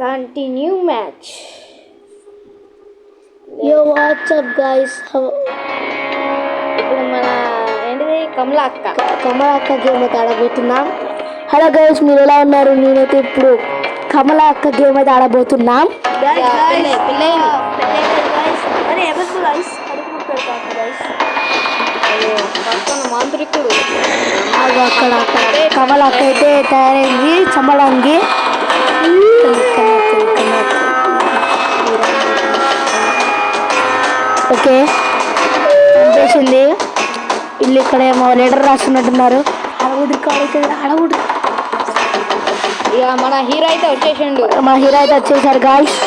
Continue match. యో WhatsApp guys, ఇప్పుడు మన ఏంటిది కమలా అక్క గేమ్ అయితే ఆడబోతున్నాం. హలో గైస్, మీరు ఎలా ఉన్నారు? నేనైతే ఇప్పుడు కమలా అక్క గేమ్ అయితే ఆడబోతున్నాం. మాంత్రికుడు అక్కడ కమలా అక్క అయితే తయారైంది చమ్మడానికి. ఓకే, చేసింది. ఇల్లు ఇక్కడ ఏమో లెటర్ రాస్తున్నట్టున్నారు. అడగుడు ఇక మన హీరో అయితే వచ్చేసిండు. మా హీరో అయితే వచ్చేసారు guys.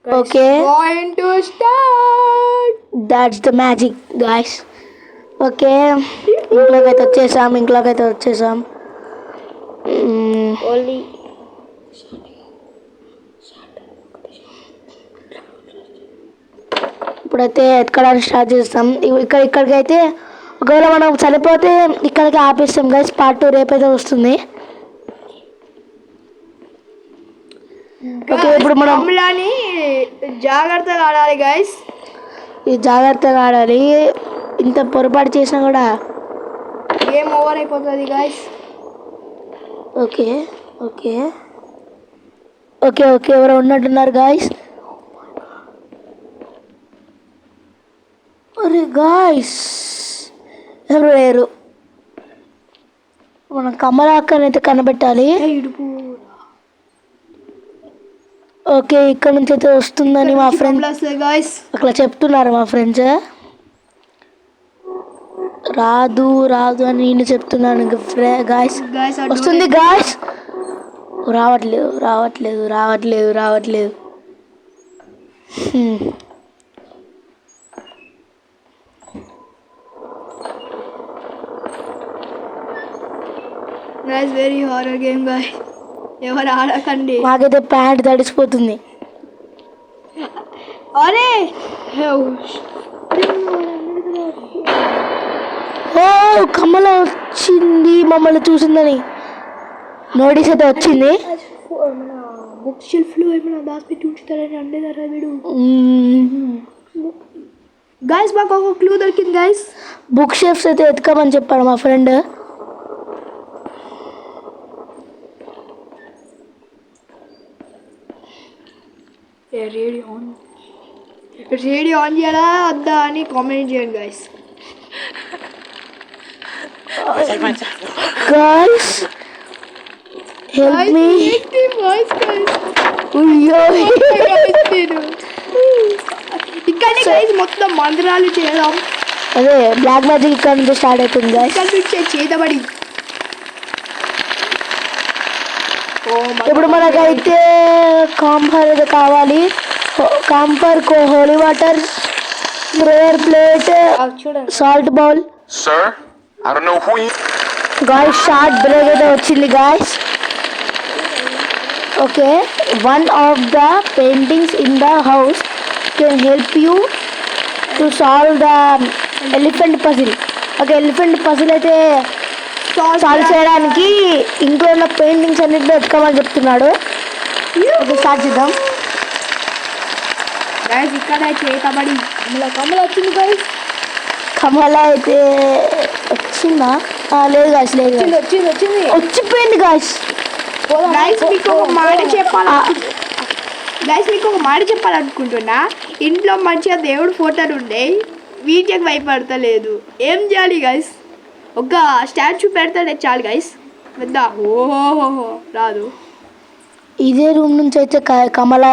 Okay, going to start. That's the magic guys. Okay, ఇంట్లోకి అయితే వచ్చేసాం. ఓన్లీ ఇప్పుడైతే ఎత్తుకోవడానికి స్టార్ట్ చేస్తాం. ఇక్కడికి అయితే ఒకవేళ మనం చనిపోతే ఇక్కడికి ఆపేస్తాం గైస్. పార్ట్ 2 రేపైతే వస్తుంది. ఓకే, ఇప్పుడు మనం జాగ్రత్తగా ఆడాలి గైస్. జాగ్రత్తగా ఆడాలి. ఇంత పొరపాటు చేసినా కూడా గేమ్ ఓవర్ అయిపోతుంది guys. Okay okay okay okay ఎవరో ఉన్నట్టున్నారు గాయస్. అరే గాయస్, ఎవరు లేరు. మనం కమలా అక్కనైతే కనబెట్టాలి. ఓకే, ఇక్కడ నుంచి అయితే వస్తుందని మా ఫ్రెండ్స్ అట్లా చెప్తున్నారు. మా ఫ్రెండ్స్ రాదు అని నేను చెప్తున్నాను గాయస్. వస్తుంది గాయస్. రావట్లేదు. That's very horror game guys. ఎవరు ఆడకండి. మాకైతే ప్యాంట్ తడిసిపోతుంది. అరే ఓ కమల వచ్చింది, మమ్మల్ని చూసిందని నోటీస్ అయితే వచ్చింది. బుక్ షెల్ఫ్ లో ఏమైనా దాచిపెట్టి ఉంచుతారని అండేదారా వీడు. గైస్ మాకు ఒక క్లూ దొరికింది గైస్. బుక్ షెల్ఫ్స్ అయితే ఎత్తుకోమని చెప్పాడు మా ఫ్రెండ్. రేడియో ఆన్ చేయాలా వద్దా అని కామెంట్ చేయండి గైస్. Guys help me. ఇక్కడనే గైస్ మొత్తం మందిరాలు చేయడం. అదే బ్లాక్ మ్యాజిక్ ఇక్కడ నుంచి స్టార్ట్ అవుతుంది గైస్. చేతబడి. ఇప్పుడు మనకైతే కాంఫర్ కావాలి. Camphor holy water, prayer plate, salt bowl. Guys short break అయితే వచ్చింది guys. Okay, one of the paintings in the house can help you to solve the elephant puzzle. Okay, elephant puzzle అయితే solve చేయడానికి ఇంట్లో ఉన్న paintings అన్నింటిలో ఎత్తుకోమని చెప్తున్నాడు. Okay, start చేద్దాం. ఇక్కడ చేతబడి కమల వచ్చింది గైస్. కమల అయితే వచ్చిందా? లేదు గాయస్, వచ్చిపోయింది గాయస్. మీకు ఒక మాట చెప్పాలనుకుంటున్నా. ఇంట్లో మంచిగా దేవుడు ఫోటోలు ఉన్నాయి, వీటికి భయపడతలేదు. ఏం చేయాలి గైస్? ఒక స్టాచ్యూ పెడతాడే చాలు గైస్. పెద్ద ఓహోహో రాదు. ఇదే రూమ్ నుంచి అయితే కమల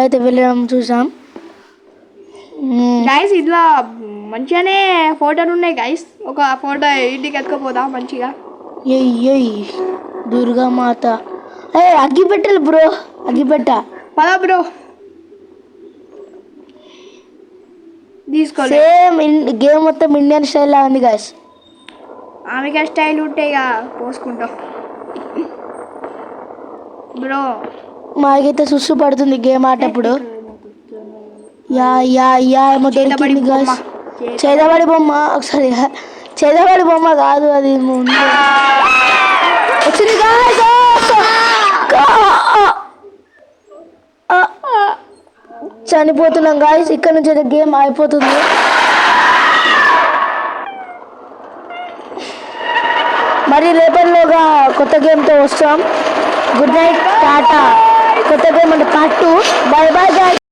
అయితే వెళ్ళడం చూసాం గైస్. ఇట్లా మంచిగానే ఫోటోలు ఉన్నాయి గైస్. ఒక ఫోటో ఇంటికి ఎత్తుకపోదాం మంచిగా. దుర్గామాత. అగ్గి పెట్టాలి బ్రో, అగ్గిపెట్ట పదా బ్రో తీసుకోవాలి. సేమ్ గేమ్ మొత్తం ఇండియన్ స్టైల్ లా ఉంది గైస్. ఆమెకే స్టైల్ ఉంటే ఇక పోసుకుంటాం బ్రో. మాకైతే సుస్సు పడుతుంది గేమ్ ఆటప్పుడు. ఏమో దొరికింది గాయ్స్. చేతబడి బొమ్మ ఒకసారి చేదవాడి బొమ్మ కాదు అది ముందు వచ్చింది guys. చనిపోతున్నాం గాయస్. ఇక్కడ నుంచి అయితే గేమ్ అయిపోతుంది. మరి రేపటిలోగా కొత్త గేమ్తో వస్తాం. Good night, Tata. కొత్త గేమ్ అంటే పార్ట్ 2. By by guys.